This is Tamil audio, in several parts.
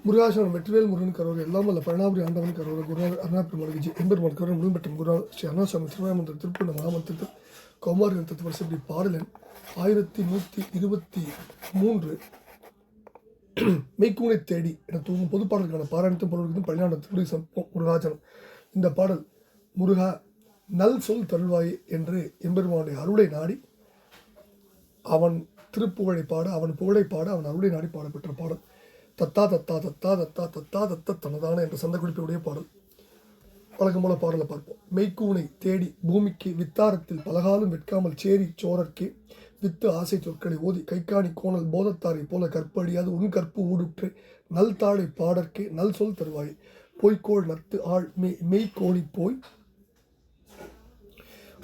முருகாசனம் வெற்றிவேல் முருகன் கரோர் எல்லாம் வல்ல பழனாபுரி ஆண்டவன் கரோர் குருநாதர் அருணாபெருமாள் விஜய் எம்பெருமான் கரோர் முழும்பெற்ற குருநாதர் ஸ்ரீ அருணாசாமி திருவாமந்திர திருப்பூர் மகாமந்திரத்தில் கௌமாரி தத்துவ வருஷப்படி பாடலன் 1123 மெய்க்கூனை தேடி என தூங்கும் பொது பாடலுக்கான பாராயணத்தும் பொருளுக்கும் பழனியான திருப்பதி சம்பம் முருகாசனம். இந்த பாடல் முருகா நல் சொல் தருள்வாயே என்று எம்பெருமானுடைய அருளை நாடி அவன் திருப்புகழை பாட அவன் புகழை பாட அவன் அருளை நாடி பாடப்பெற்ற பாடல். தத்தா தத்தா தத்தா தத்தா தத்தா தத்த தனதான என்ற சந்த குறிப்புடைய பாடல். வழக்கம் போல பாடலை பார்ப்போம். மெய்க்கூனை தேடி பூமிக்கு வித்தாரத்தில் பலகாலம் வெட்காமல் சேரி சோரற்கே வித்து ஆசை சொற்களை ஓதி கைக்காணி கோணல் போதத்தாரை போல கற்பழியாது உன் கற்பு ஊடுற்று நல் தாழை பாடற்கே நல் சொல் தருவாயே பொய்கோள் நத்து ஆள் மெய்கோணி போய்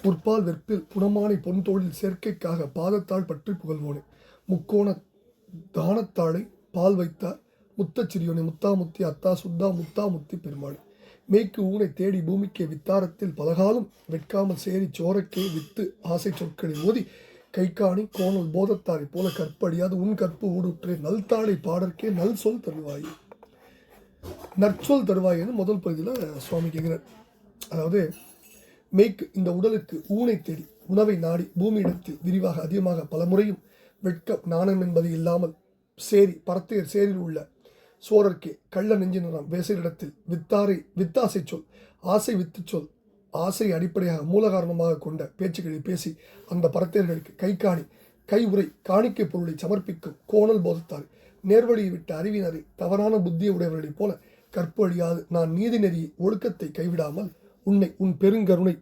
முற்பால் வெற்பில் புனமானை பொன்தோளில் சேர்க்கைக்காக பாதத்தாள் பற்றி புகழ்வோனே முக்கோண தானத்தாளை பால் வைத்தார் முத்தச்சிறியோனே முத்தாமுத்தி அத்தா சுத்தா முத்தாமுத்தி பெருமாளே மேய்க்கு ஊனை தேடி பூமிக்கே வித்தாரத்தில் பலகாலம் வெட்காமல் சேரி சோரக்கே வித்து ஆசை சொற்களை ஓதி கைக்காணி கோணல் போதத்தாரை போல கற்படியாது உன் கற்பு ஊடுற்றே நல் தாளை பாடற்கே நல் சொல் தருவாயே நற்சொல் தருவாயேன்னு முதல் பகுதியில் சுவாமி கேட்கிறார். அதாவது மேய்க்கு இந்த உடலுக்கு ஊனை தேடி உணவை நாடி பூமியிடத்தில் விரிவாக அதிகமாக பல முறையும் வெட்கம் நாணம் என்பது இல்லாமல் சேரி பரத்தையர் சேரில் உள்ள சோரர்க்கே கள்ள நெஞ்சினம் வேசரிடத்தில் வித்தாசை சொல் ஆசை வித்து சொல் ஆசை அடிப்படையாக மூல காரணமாக கொண்ட பேச்சுக்களை பேசி அந்த பரத்தையர்களுக்கு கை உரை காணிக்கை பொருளை சமர்ப்பிக்கும் கோணல் போதத்தார் நேர்வழியை விட்ட அறிவினரை தவறான புத்தியை உடையவர்களைப் போல கற்பு அழியாது நான் நீதி நெறி ஒழுக்கத்தை கைவிடாமல் உன்னை உன் பெருங்கருணை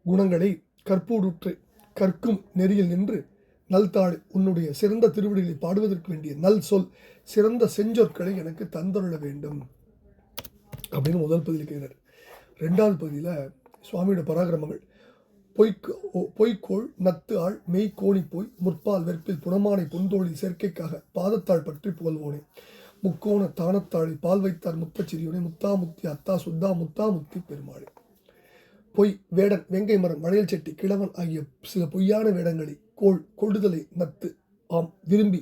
குணங்களை கற்பூடுற்று கற்கும் நெறியில் நின்று நல்தாள் உன்னுடைய சிறந்த திருவிடிகளை பாடுவதற்கு வேண்டிய நல் சொல் சிறந்த செஞ்சொற்களை எனக்கு தந்தருள வேண்டும் அப்படின்னு முதல் பகுதியில் கேட்கிறார். ரெண்டாவது பகுதியில் சுவாமியோட பராக்கிரமங்கள் பொய்க்கோள் நத்து ஆள் மெய் கோணி போய் முற்பால் வெற்பில் புனமானை பொன்தோளில் சேர்க்கைக்காக பாதத்தாள் பற்றி புகழ்வோனே முக்கோண தானத்தாளை பால் வைத்தார் முத்தச்சிறியோனே முத்தாமுத்தி அத்தா சுத்தா முத்தாமுத்தி பெருமாளே பொய் வேடன் வெங்கை மரம் வளையல் செட்டி கிழவன் ஆகிய சில பொய்யான வேடங்களை கொள்ளுதலை நத்து ஆம் விரும்பி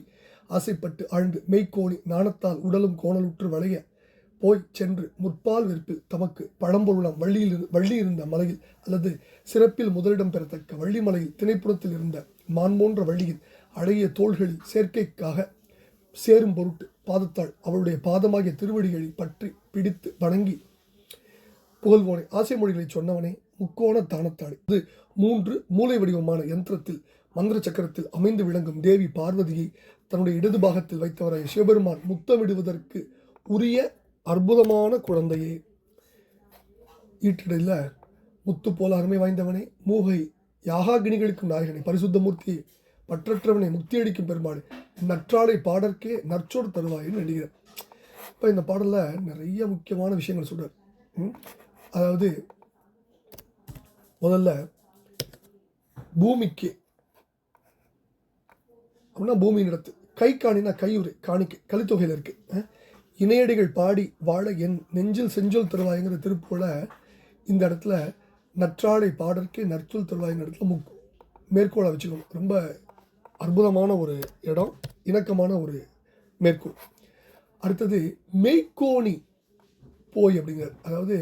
ஆசைப்பட்டு ஆழ்ந்து மெய்க்கோணி நாணத்தால் உடலும் கோணலுற்று வளைய போய் சென்று முற்பால் வெற்பில் தமக்கு பழம்பொருளம் வள்ளி இருந்த மலையில் அல்லது சிறப்பில் முதலிடம் பெறத்தக்க வள்ளி மலையில் திணைப்புறத்தில் இருந்த மான் போன்ற வள்ளியின் அழகிய தோள்களில் சேர்க்கைக்காக சேரும் பொருட்டு பாதத்தாள் அவளுடைய பாதமாகிய திருவடிகளை பற்றி பிடித்து வணங்கி புகழ்வோனே ஆசை மொழிகளை சொன்னவனே முக்கோண தானத்தாளை இது 3 மூலை வடிவமான யந்திரத்தில் மந்திர சக்கரத்தில் அமைந்து விளங்கும் தேவி பார்வதியை தன்னுடைய இடது பாகத்தில் வைத்தவராய சிவபெருமான் முத்தமிடுவதற்கு உரிய அற்புதமான குழந்தையே ஈட்டிடையில் முத்து போல அருமை வாய்ந்தவனே மூகை யாகாகினிகளுக்கும் நாயகனை பரிசுத்த மூர்த்தியை பற்றற்றவனை முக்தியடிக்கும் பெருமாள் நற்றாளை பாடற்கே நற்சொல் தருவாயின்னு நினைக்கிறேன். இப்போ இந்த பாடலில் நிறைய முக்கியமான விஷயங்கள் சொல்கிறார். அதாவது முதல்ல பூமிக்கு அப்படின்னா பூமியின் இடத்து கைக்காணினா கையுறை காணிக்கை கலித்தொகையில் இருக்குது. இணையடிகள் பாடி வாழ என் நெஞ்சில் செஞ்சொல் தருவாய்ங்கிற திருப்புகளை இந்த இடத்துல நற்றாளை பாடற்கே நற்சொல் தருவாய்ங்கிற இடத்துல மேற்கோளை வச்சுக்கணும். ரொம்ப அற்புதமான ஒரு இடம், இணக்கமான ஒரு மேற்கோள். அடுத்தது மெய்க்கோணி போய் அப்படிங்கிறது. அதாவது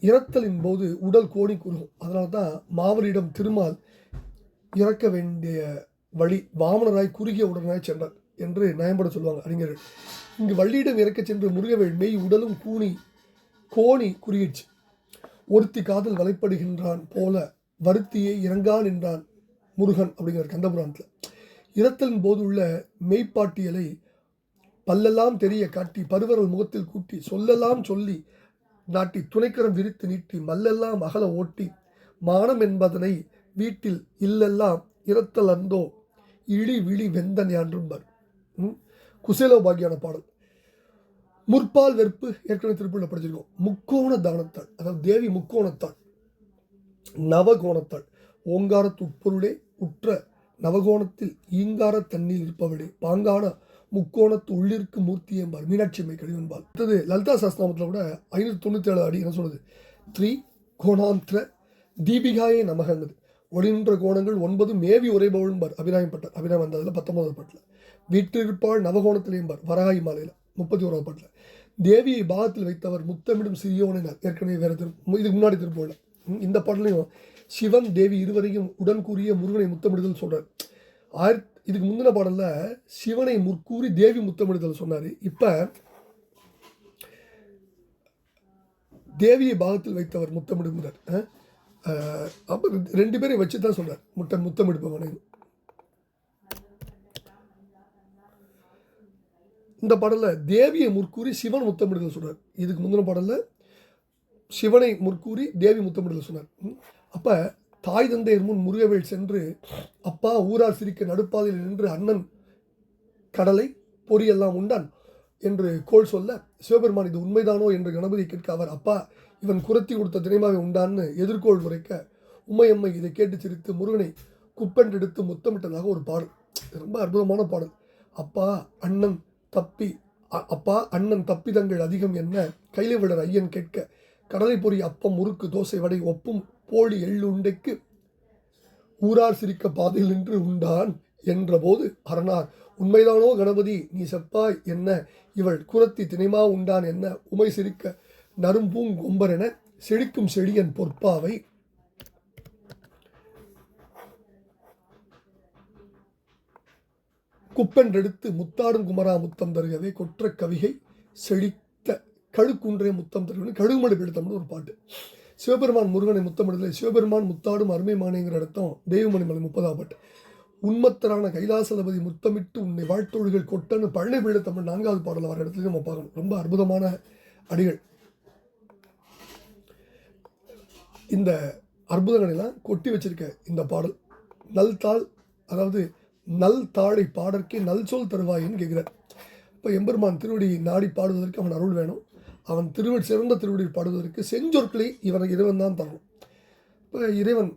இறத்தலின் போது உடல் கோணி குறுகும். அதனால தான் மாவலியிடம் திருமால் இறக்க வேண்டிய வழி வாமனராய் குறுகிய உடனாய் சென்றார் என்று நயம்பட சொல்லுவாங்க அறிஞர்கள். இங்கு வள்ளியிடம் இறக்க சென்று முருகவேள் மெய் உடலும் கோணி குறுகிடுச்சு. ஒருத்தி காதல் வலைப்படுகின்றான் போல வருத்தியே இறங்கான் என்றான் முருகன் அப்படிங்கிற கந்தபுராணத்தில். இறத்தலின் போது உள்ள மெய்ப்பாட்டியலை பல்லெல்லாம் தெரிய காட்டி பருவரல் முகத்தில் கூட்டி சொல்லெல்லாம் சொல்லி நாட்டி துணைக்கரம் விரித்து நீட்டி மல்லெல்லாம் அகல ஓட்டி மானம் என்பதனை வீட்டில் இல்லெல்லாம் இறத்தல் அந்தோ இழி விழி வெந்தன் யான்றும்பர் குசேலோபாகியான பாடல். முற்பால் வெறுப்பு ஏற்கனவே திருப்பூரில் படிச்சிருக்கோம். முக்கோண தானத்தாள் அதாவது தேவி முக்கோணத்தாள் நவகோணத்தாள் ஓங்காரத்து உட்பொருளே உற்ற நவகோணத்தில் ஈங்கார தண்ணீர் இருப்பவளே பாங்கான முக்கோணத்து உள்ளிருக்கு மூர்த்தி என்பார் மீனாட்சி அம்மை கழிவன்பால். அடுத்தது லலிதா சாஸ்திரநாமத்தில் கூட 597 அடி என்ன சொல்லுது 3 கோணாந்திர தீபிகாயே நமகங்குது ஒளின்ற கோணங்கள் 9 மேவி உரைபவள்பார் அபிராமி பட்டர் அபிராமி வந்ததில் 19வது பாட்டில் வீட்டிருப்பாள் நவகோணத்திலேயும்பார் வராகி மாலையில் 31வது பாட்டில் தேவியை பாகத்தில் வைத்தவர் முத்தமிடும் சிறியோனினார். ஏற்கனவே வேறு இதுக்கு முன்னாடி திருப்போல இந்த பாடலையும் சிவன் தேவி இருவரையும் உடன் கூறிய முருகனை முத்தமிடுதல் சொல்கிறார். இதுக்கு முந்தின பாடலில் சிவனை முற்கூறி தேவி முத்தமிடுதல் சொன்னார். இப்போ தேவியை பாகத்தில் வைத்தவர் முத்தமிடுங்கிறார். அப்போ 2 பேரையும் வச்சு தான் சொல்கிறார் முத்தமிடுப்பவனை. இந்த பாடலில் தேவியை முற்கூறி சிவன் முத்தமிடுதல் சொல்கிறார். இதுக்கு முந்தின பாடலில் சிவனை முற்கூறி தேவி முத்தமிடுதல் சொன்னார். அப்போ தாய் தந்தையர் முன் முருகவேல் சென்று அப்பா ஊரார் சிரிக்க நடுப்பாதையில் நின்று அண்ணன் கடலை பொரியெல்லாம் உண்டான் என்று கோள் சொல்ல சிவபெருமான் இது உண்மைதானோ என்று கணபதி கேட்க அவர் அப்பா இவன் குரத்தி கொடுத்த தினைமாவை உண்டான்னு எதிர்கோள் உரைக்க உம்மையம்மை இதை கேட்டு சிரித்து முருகனை குப்பென்றெடுத்து முத்தமிட்டதாக ஒரு பாடல். ரொம்ப அற்புதமான பாடல். அப்பா அண்ணன் தப்பிதங்கள் அதிகம் என்ன கைலை விடர் ஐயன் கேட்க கடலை பொறி அப்பம் முறுக்கு தோசை வடை ஒப்பும் போலி எள்ளு உண்டைக்கு ஊரார் சிரிக்க பாதையில் நின்று உண்டான் என்றபோது அரணார் உண்மைதானோ கணபதி நீ செப்பாய் என்ன இவள் குரத்தி தினைமா உண்டான் என்ன உமை சிரிக்க நரும்பூங்கொம்பர் என செழிக்கும் செடியன் பொற்பாவை குப்பென்றெடுத்து முத்தாடும் குமரா முத்தம் தருகவே கொற்ற கவிகை செழித்த கழுக்குன்றே முத்தம் தருகவே கழுகுமடு எடுத்தோம்னு ஒரு பாட்டு. சிவபெருமான் முருகனை முத்தமிடுதலை சிவபெருமான் முத்தாடும் அருமை மானேங்கிற இடத்தம் தெய்வமணிமலை 30ஆம் பாட்டு. உண்மத்தரான கைலாசலபதி முத்தமிட்டு உன்னை வாழ்த்தொழுகள் கொட்டன்னு பழனி பிள்ளை தமிழ் 4வது பாடல வர இடத்துலையும் நம்ம பார்க்கணும். ரொம்ப அற்புதமான அடிகள். இந்த அற்புதங்களெல்லாம் கொட்டி வச்சிருக்க இந்த பாடல் நல் தாழை பாடற்கே நல் சொல் தருவாயின்னு கேட்குறார். இப்போ எம்பெருமான் திருவடி நாடி பாடுவதற்கு அவன் அருள் வேணும். அவன் சிறந்த திருவடி பாடுவதற்கு செஞ்சொற்களை இறைவன் தான் தரணும். இப்போ இறைவன்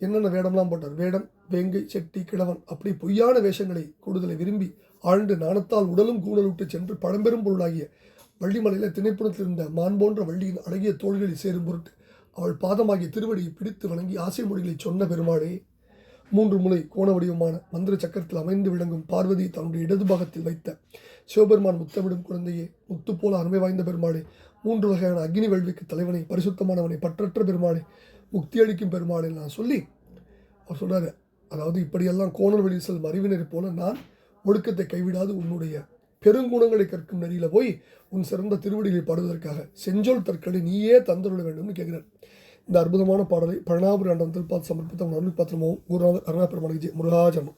என்னென்ன வேடம்லாம் போட்டார், வேடம் வேங்கை செட்டி கிழவன் அப்படி பொய்யான வேஷங்களை கூடுதலை விரும்பி ஆழ்ந்து நாணத்தால் உடலும் கூடல் விட்டு சென்று பழம்பெரும் பொருளாகிய வள்ளிமலையில் திணைப்புறத்தில் இருந்த மான் போன்ற வள்ளியின் அழகிய தோள்களில் சேரும் பொருட்டு அவள் பாதமாகிய திருவடியை பிடித்து வணங்கி ஆசை மொழிகளை சொன்ன பெருமாளே 3 முனை கோண வடிவமான மந்திர சக்கரத்தில் அமைந்து விளங்கும் பார்வதி தன்னுடைய இடது பாகத்தில் வைத்த சிவபெருமான் முத்தமிடும் குழந்தையே முத்து போல அருமை வாய்ந்த பெருமாளே 3 வகையான அக்னி வேள்விக்கு தலைவனை பரிசுத்தமானவனை பற்றற்ற பெருமாளே முக்தி அளிக்கும் பெருமாளே நான் சொல்லி அவர் சொல்கிறார். அதாவது இப்படியெல்லாம் கோணல் வெளி செல்லும் அறிவினரை போல நான் ஒழுக்கத்தை கைவிடாது உன்னுடைய பெருங்குணங்களை கற்கும் நெறியில் போய் உன் சிறந்த திருவடிகளை பாடுவதற்காக செஞ்சொல் தற்களை நீயே தந்துள்ள வேண்டும்னு கேட்கிறார். இந்த அற்புதமான பாடலை பழனாபுரி ஆண்டம் திருப்பாத்து சமர்ப்பித்த அருள் பாத்திரமும் குருநாதர் அருணா பெருமாளுக்கு முருகாஜனம்.